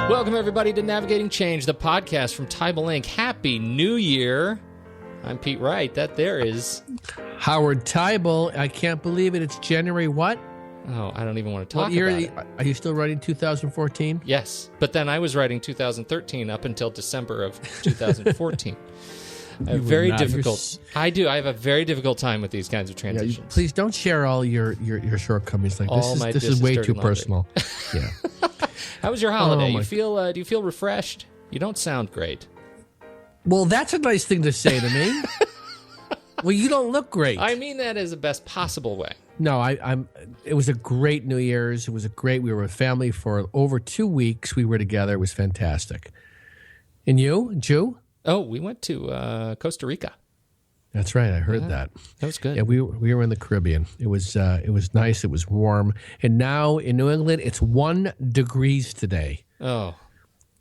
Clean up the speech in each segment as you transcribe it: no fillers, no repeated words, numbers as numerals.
Welcome, everybody, to Navigating Change, the podcast from Teibel Inc. Happy New Year. I'm Pete Wright. That there is... Howard Teibel. I can't believe it. It's January what? Oh, I don't even want to talk What year about it. Are you still writing 2014? Yes, but then I was writing 2013 up until December of 2014. I have very difficult. I do. I have a very difficult time with these kinds of transitions. Yeah, please don't share all your shortcomings like all this. This is way too personal. Yeah. How was your holiday? Oh, Do you feel refreshed? You don't sound great. Well, that's a nice thing to say to me. Well, you don't look great. I mean that as the best possible way. No, it was a great New Year's. It was we were with family for over 2 weeks. We were together. It was fantastic. And you, Jew? Oh, we went to Costa Rica. That's right. I heard that. That was good. Yeah, we were in the Caribbean. It was nice. It was warm. And now in New England, it's 1 degrees today. Oh.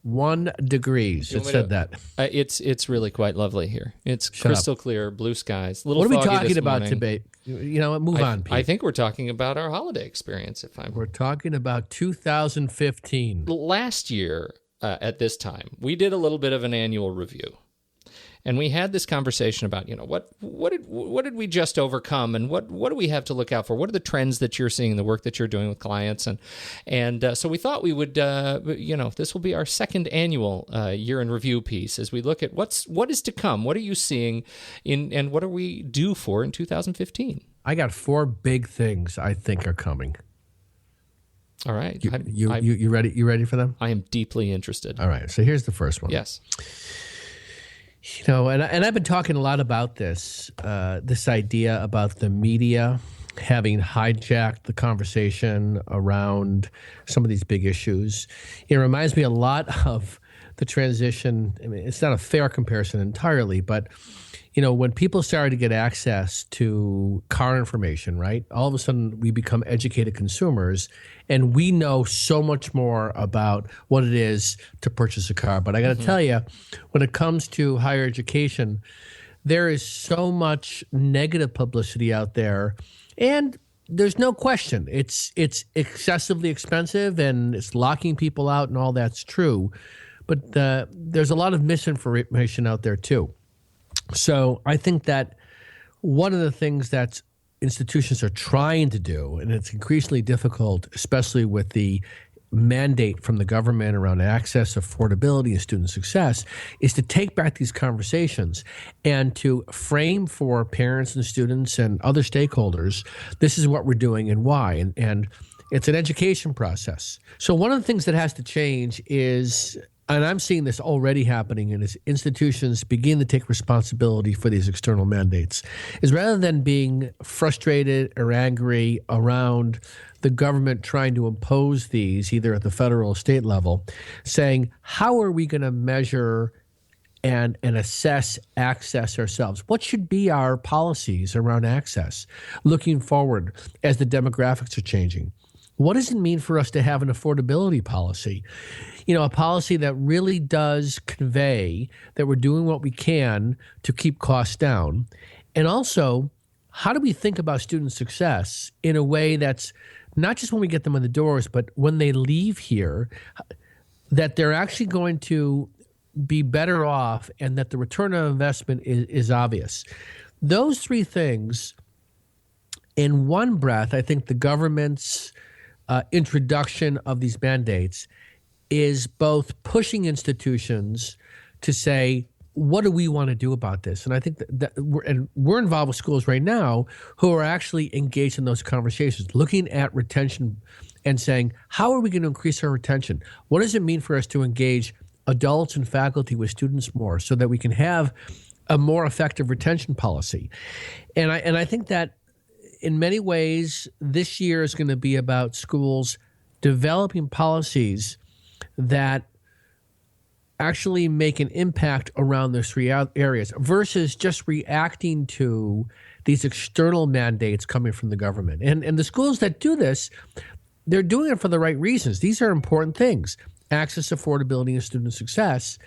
1 degrees. It said that. It's really quite lovely here. It's crystal clear, blue skies. What are we talking about today? You know what? Move on, Pete. I think we're talking about our holiday experience. We're talking about 2015. Last year at this time, we did a little bit of an annual review. And we had this conversation about, what did we just overcome, and what do we have to look out for? What are the trends that you're seeing in the work that you're doing with clients? And so we thought we would, this will be our second annual year in review piece as we look at what is to come. What are you seeing and what are we due for in 2015? I got 4 big things I think are coming. All right. You ready? You ready for them? I am deeply interested. All right. So here's the first one. Yes. And I've been talking a lot about this idea about the media having hijacked the conversation around some of these big issues. It reminds me a lot of the transition. I mean, it's not a fair comparison entirely, but when people started to get access to car information, right? All of a sudden we become educated consumers and we know so much more about what it is to purchase a car. But I got to tell you, when it comes to higher education, there is so much negative publicity out there, and there's no question it's excessively expensive and it's locking people out, and all that's true. But there's a lot of misinformation out there too. So I think that one of the things that institutions are trying to do, and it's increasingly difficult, especially with the mandate from the government around access, affordability, and student success, is to take back these conversations and to frame for parents and students and other stakeholders, this is what we're doing and why. And it's an education process. So one of the things that has to change is, and I'm seeing this already happening, and as institutions begin to take responsibility for these external mandates, is rather than being frustrated or angry around the government trying to impose these, either at the federal or state level, saying, how are we going to measure and assess access ourselves? What should be our policies around access looking forward as the demographics are changing? What does it mean for us to have an affordability policy? A policy that really does convey that we're doing what we can to keep costs down. And also, how do we think about student success in a way that's not just when we get them in the doors, but when they leave here, that they're actually going to be better off and that the return on investment is obvious. Those 3 things, in one breath, I think the government's introduction of these mandates is both pushing institutions to say, what do we want to do about this? And I think that we're involved with schools right now who are actually engaged in those conversations, looking at retention and saying, how are we going to increase our retention? What does it mean for us to engage adults and faculty with students more so that we can have a more effective retention policy? And I think that in many ways, this year is going to be about schools developing policies that actually make an impact around those 3 areas versus just reacting to these external mandates coming from the government. And the schools that do this, they're doing it for the right reasons. These are important things: access, affordability, and student success.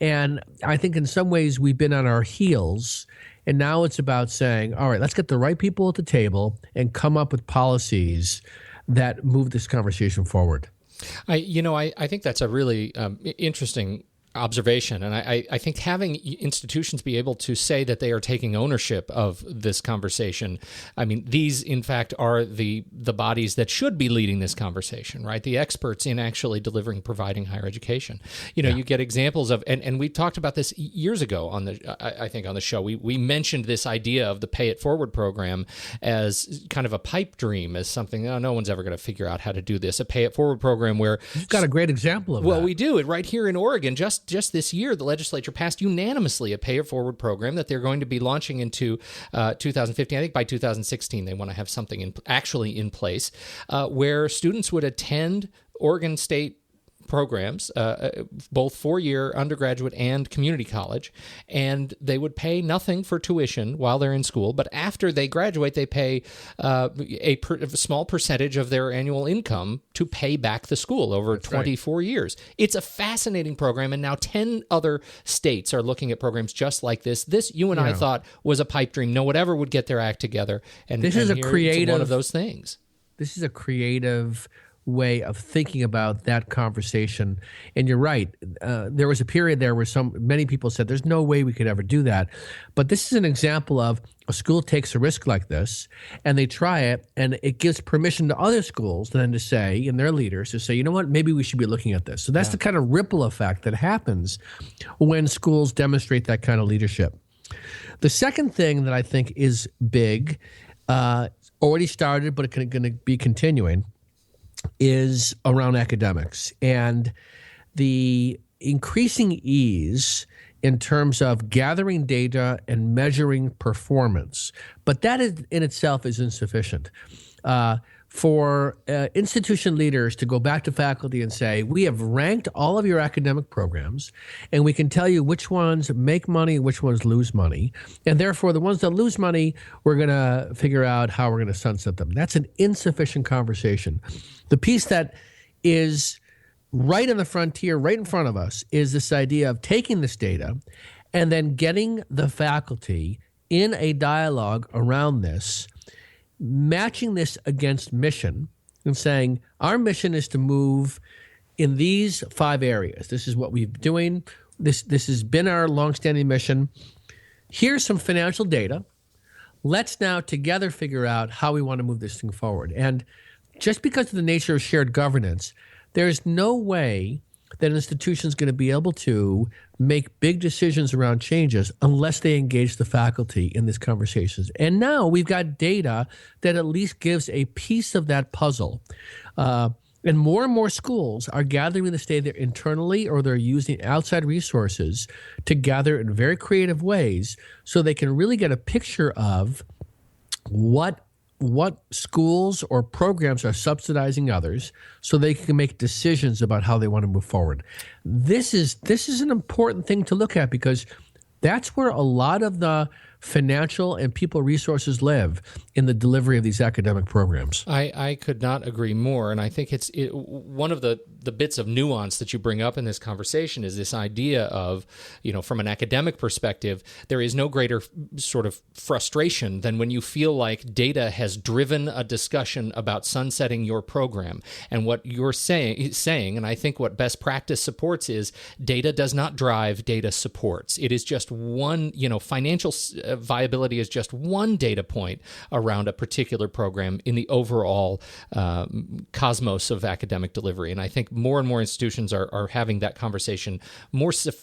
And I think in some ways we've been on our heels, and now it's about saying, all right, let's get the right people at the table and come up with policies that move this conversation forward. I think that's a really interesting observation. And I think having institutions be able to say that they are taking ownership of this conversation, I mean, these, in fact, are the bodies that should be leading this conversation, right? The experts in actually providing higher education. You get examples of, and we talked about this years ago on I think on the show, we mentioned this idea of the Pay It Forward program as kind of a pipe dream, as something, no one's ever going to figure out how to do this, a Pay It Forward program where... You've got a great example of that. Well, we do. Right here in Oregon, just this year, the legislature passed unanimously a Pay It Forward program that they're going to be launching into 2015. I think by 2016, they want to have something actually in place where students would attend Oregon State programs, both four-year undergraduate and community college, and they would pay nothing for tuition while they're in school, but after they graduate, they pay a small percentage of their annual income to pay back the school over 24 years. It's a fascinating program, and now 10 other states are looking at programs just like this. This, you and I thought, was a pipe dream. No one ever would get their act together, and this is a creative, it's one of those things. This is a creative way of thinking about that conversation. And you're right. There was a period there where many people said there's no way we could ever do that. But this is an example of a school takes a risk like this and they try it, and it gives permission to other schools then to say, and their leaders to say, you know what, maybe we should be looking at this. So that's the kind of ripple effect that happens when schools demonstrate that kind of leadership. The second thing that I think is big, already started, but it's going to be continuing, is around academics and the increasing ease in terms of gathering data and measuring performance. But that in itself is insufficient. For institution leaders to go back to faculty and say, we have ranked all of your academic programs, and we can tell you which ones make money and which ones lose money. And therefore, the ones that lose money, we're going to figure out how we're going to sunset them. That's an insufficient conversation. The piece that is right in the frontier, right in front of us, is this idea of taking this data and then getting the faculty in a dialogue around this, matching this against mission and saying, our mission is to move in these 5 areas. This is what we've been doing. This has been our longstanding mission. Here's some financial data. Let's now together figure out how we want to move this thing forward. And just because of the nature of shared governance, there's no way that an institution is going to be able to make big decisions around changes unless they engage the faculty in these conversations. And now we've got data that at least gives a piece of that puzzle. And more schools are gathering this data internally, or they're using outside resources to gather in very creative ways so they can really get a picture of what schools or programs are subsidizing others so they can make decisions about how they want to move forward. This is an important thing to look at because that's where a lot of the financial and people resources live in the delivery of these academic programs. I could not agree more. And I think it's one of the bits of nuance that you bring up in this conversation is this idea of, from an academic perspective, there is no greater sort of frustration than when you feel like data has driven a discussion about sunsetting your program. And what you're saying, and I think what best practice supports is data does not drive, data supports. It is just one, financial viability is just one data point around a particular program in the overall cosmos of academic delivery. And I think more and more institutions are having that conversation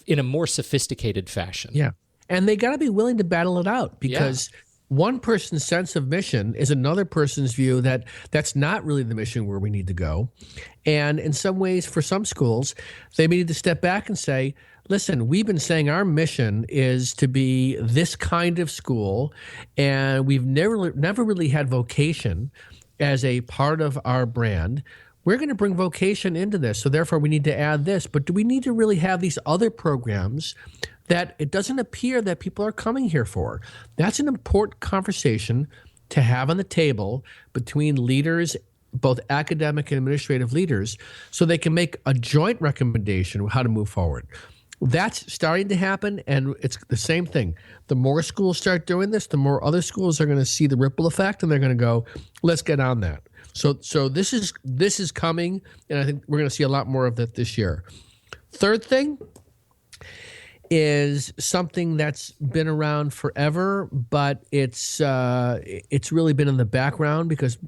in a more sophisticated fashion. Yeah. And they got to be willing to battle it out because one person's sense of mission is another person's view that that's not really the mission where we need to go. And in some ways, for some schools, they may need to step back and say, listen, we've been saying our mission is to be this kind of school, and we've never really had vocation as a part of our brand. We're going to bring vocation into this, so therefore we need to add this. But do we need to really have these other programs that it doesn't appear that people are coming here for? That's an important conversation to have on the table between leaders, both academic and administrative leaders, so they can make a joint recommendation of how to move forward. That's starting to happen, and it's the same thing. The more schools start doing this, the more other schools are going to see the ripple effect, and they're going to go, let's get on that. So this is coming, and I think we're going to see a lot more of that this year. Third thing is something that's been around forever, but it's really been in the background because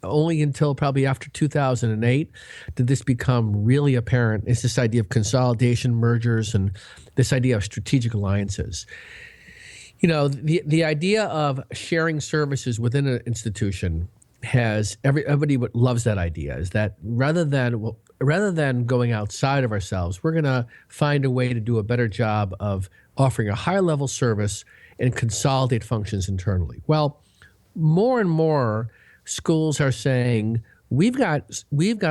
only until probably after 2008 did this become really apparent. It's this idea of consolidation, mergers, and this idea of strategic alliances. You know, the idea of sharing services within an institution has everybody loves that idea. Is that rather than going outside of ourselves, we're going to find a way to do a better job of offering a higher level service and consolidate functions internally. Well, more and more schools are saying we've got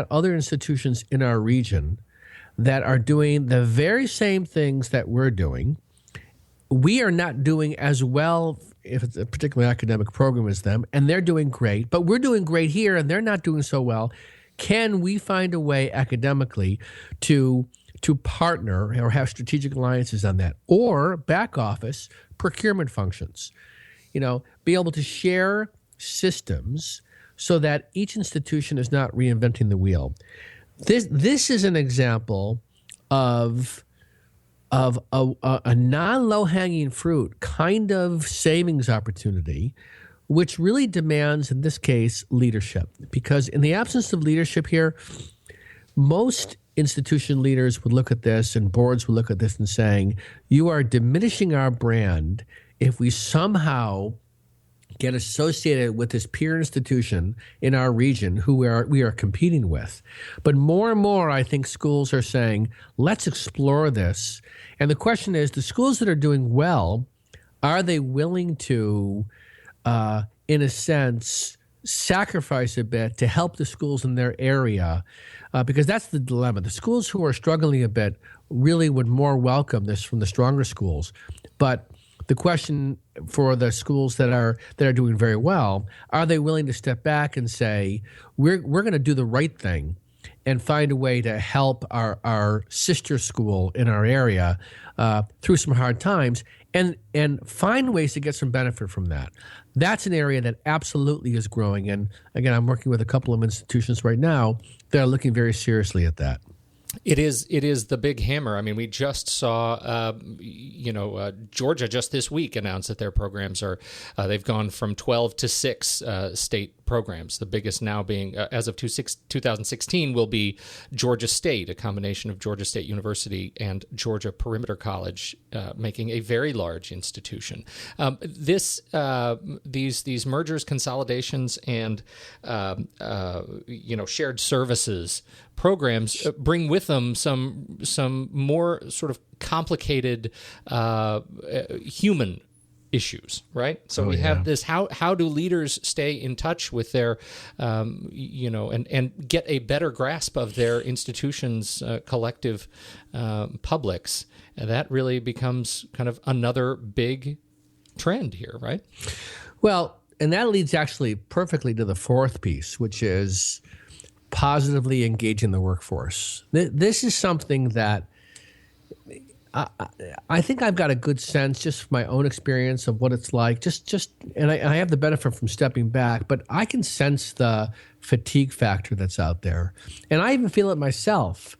other institutions in our region that are doing the very same things that we're doing. We are not doing as well if it's a particular academic program as them, and they're doing great, but we're doing great here and they're not doing so well. Can we find a way academically to partner or have strategic alliances on that? Or back office procurement functions, you know, be able to share systems so that each institution is not reinventing the wheel. This is an example of a non-low-hanging fruit kind of savings opportunity, which really demands, in this case, leadership. Because in the absence of leadership here, most institution leaders would look at this and boards would look at this and saying, you are diminishing our brand if we somehow get associated with this peer institution in our region who we are competing with. But more and more, I think schools are saying, let's explore this. And the question is, the schools that are doing well, are they willing to, in a sense, sacrifice a bit to help the schools in their area? Because that's the dilemma. The schools who are struggling a bit really would more welcome this from the stronger schools. But the question for the schools that are doing very well, are they willing to step back and say, we're going to do the right thing and find a way to help our sister school in our area through some hard times and find ways to get some benefit from that? That's an area that absolutely is growing. And again, I'm working with a couple of institutions right now that are looking very seriously at that. It is the big hammer. I mean, we just saw, Georgia just this week announced that their programs are, they've gone from 12 to 6 state programs. The biggest now being, as of 2016, will be Georgia State, a combination of Georgia State University and Georgia Perimeter College, making a very large institution. These mergers, consolidations, and shared services programs bring with them some more sort of complicated human issues, right? So we have this, how do leaders stay in touch with their, and get a better grasp of their institutions' collective publics? And that really becomes kind of another big trend here, right? Well, and that leads actually perfectly to the fourth piece, which is positively engaging the workforce. This is something that I think I've got a good sense just from my own experience of what it's like. And I have the benefit from stepping back, but I can sense the fatigue factor that's out there. And I even feel it myself,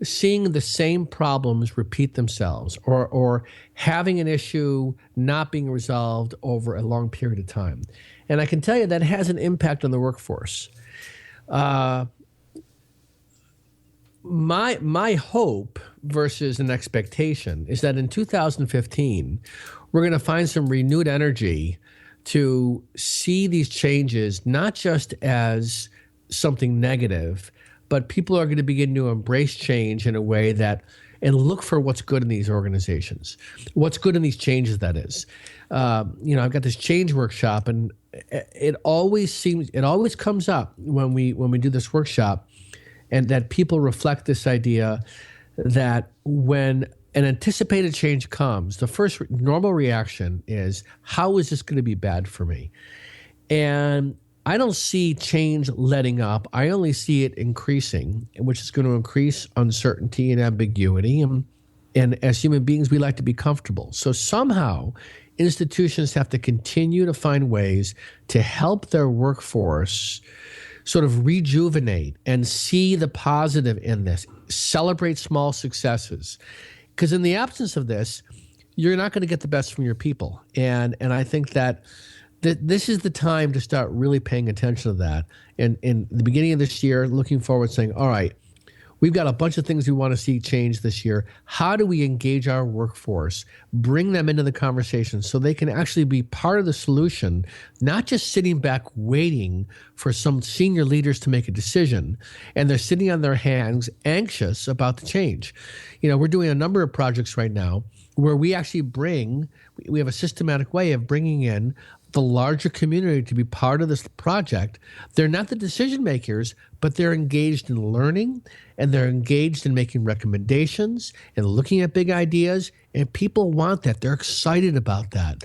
seeing the same problems repeat themselves or having an issue not being resolved over a long period of time. And I can tell you that has an impact on the workforce. My hope versus an expectation is that in 2015, we're going to find some renewed energy to see these changes, not just as something negative, but people are going to begin to embrace change in a way that, and look for what's good in these organizations, what's good in these changes, that is. I've got this change workshop, and it always comes up when we do this workshop, and that people reflect this idea that when an anticipated change comes, the first normal reaction is, how is this going to be bad for me? And I don't see change letting up. I only see it increasing, which is going to increase uncertainty and ambiguity. And And as human beings, we like to be comfortable. So somehow institutions have to continue to find ways to help their workforce sort of rejuvenate and see the positive in this, celebrate small successes. Because in the absence of this, you're not going to get the best from your people. And I think that this is the time to start really paying attention to that. And in the beginning of this year, looking forward, saying, all right, we've got a bunch of things we want to see change this year. How do we engage our workforce, bring them into the conversation so they can actually be part of the solution, not just sitting back waiting for some senior leaders to make a decision, and they're sitting on their hands anxious about the change. We're doing a number of projects right now where we actually we have a systematic way of bringing in the larger community to be part of this project. They're not the decision makers, but they're engaged in learning, and they're engaged in making recommendations and looking at big ideas, and people want that. They're excited about that.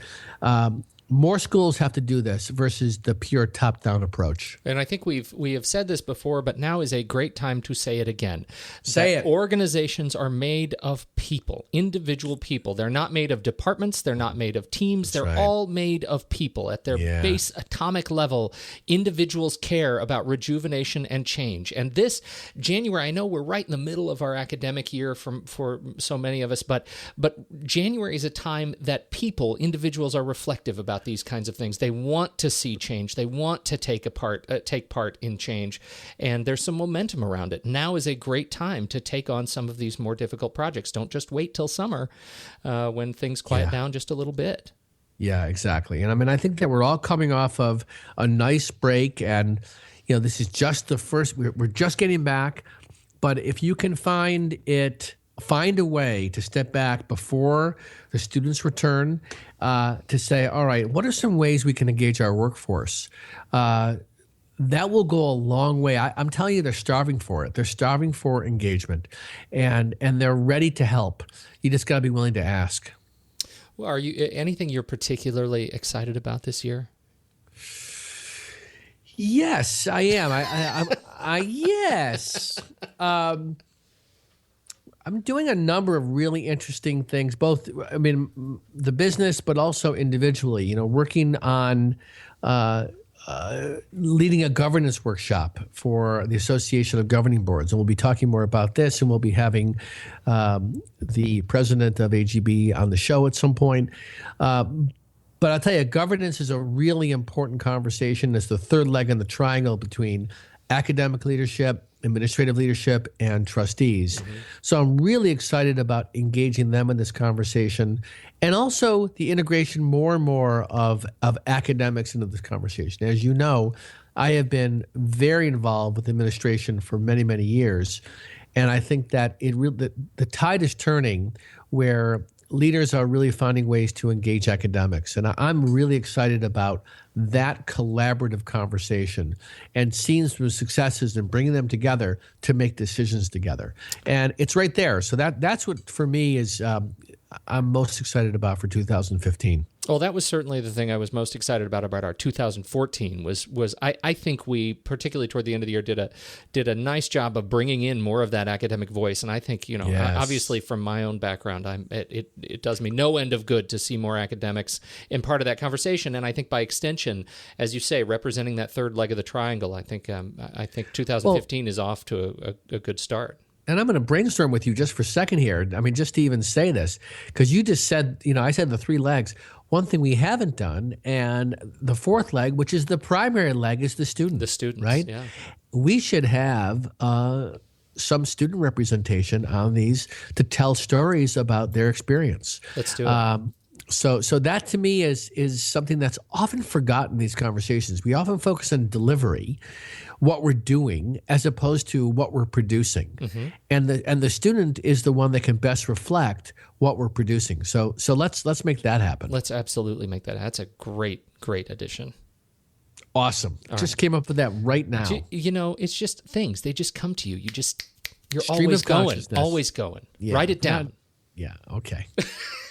More schools have to do this versus the pure top-down approach. And I think we have said this before, but now is a great time to say it again. Say it. Organizations are made of people, individual people. They're not made of departments. They're not made of teams. They're all made of people. At their base atomic level, individuals care about rejuvenation and change. And this January, I know we're right in the middle of our academic year for so many of us, but January is a time that people, individuals, are reflective about these kinds of things. They want to see change. They want to take part in change, and there's some momentum around it. Now is a great time to take on some of these more difficult projects. Don't just wait till summer when things quiet down just a little bit. Yeah, exactly. And I think that we're all coming off of a nice break, and this is just the first. We're just getting back, but if you can find a way to step back before the students return, to say, all right, what are some ways we can engage our workforce? That will go a long way. I'm telling you, they're starving for it. They're starving for engagement, and they're ready to help. You just got to be willing to ask. Well, are you anything you're particularly excited about this year? Yes, I am. Yes. I'm doing a number of really interesting things, both, the business, but also individually, working on leading a governance workshop for the Association of Governing Boards. And we'll be talking more about this, and we'll be having the president of AGB on the show at some point. But I'll tell you, governance is a really important conversation. It's the third leg in the triangle between academic leadership, administrative leadership, and trustees. Mm-hmm. So I'm really excited about engaging them in this conversation, and also the integration more and more of academics into this conversation. As you know, I have been very involved with administration for many, many years, and I think that the tide is turning where leaders are really finding ways to engage academics. And I'm really excited about that collaborative conversation and seeing some successes and bringing them together to make decisions together. And it's right there. So that's what, for me, is I'm most excited about for 2015. Well, that was certainly the thing I was most excited about our 2014 was I think we, particularly toward the end of the year, did a nice job of bringing in more of that academic voice. And I think, Yes. Obviously from my own background, it does me no end of good to see more academics in part of that conversation. And I think by extension, as you say, representing that third leg of the triangle, I think 2015 is off to a good start. And I'm going to brainstorm with you just for a second here. Just to even say this, because you just said, I said the three legs. One thing we haven't done, and the fourth leg, which is the primary leg, is the student. The students, right? Yeah. We should have some student representation on these to tell stories about their experience. Let's do it. So that to me is something that's often forgotten in these conversations. We often focus on delivery, what we're doing, as opposed to what we're producing. Mm-hmm. And the student is the one that can best reflect what we're producing. So let's make that happen. Let's absolutely make that. That's a great addition. Awesome. Just came up with that right now. It's just things. They just come to you. You're always going. Yeah. Write it down. Yeah. Okay.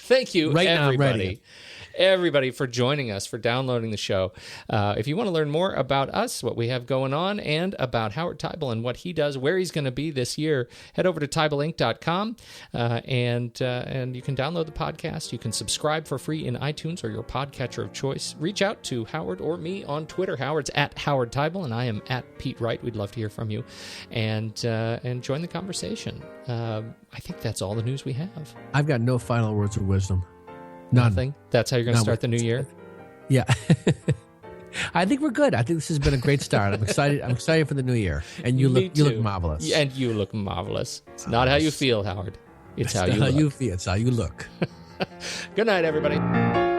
Thank you, right everybody. Now, everybody for joining us, for downloading the show. If you want to learn more about us, what we have going on, and about Howard Teibel and what he does, where he's going to be this year, head over to teibelinc.com, and you can download the podcast. You can subscribe for free in iTunes or your podcatcher of choice. Reach out to Howard or me on Twitter. Howard's at Howard Teibel, and I am at Pete Wright. We'd love to hear from you, and join the conversation. I think that's all the news we have. I've got no final words of wisdom. None. Nothing? That's how you're going to start the new year? Yeah. I think we're good. I think this has been a great start. I'm excited. I'm excited for the new year. And you look marvelous. Yeah, and you look marvelous. It's not how you feel, Howard. It's how you look. It's how you look. Good night, everybody.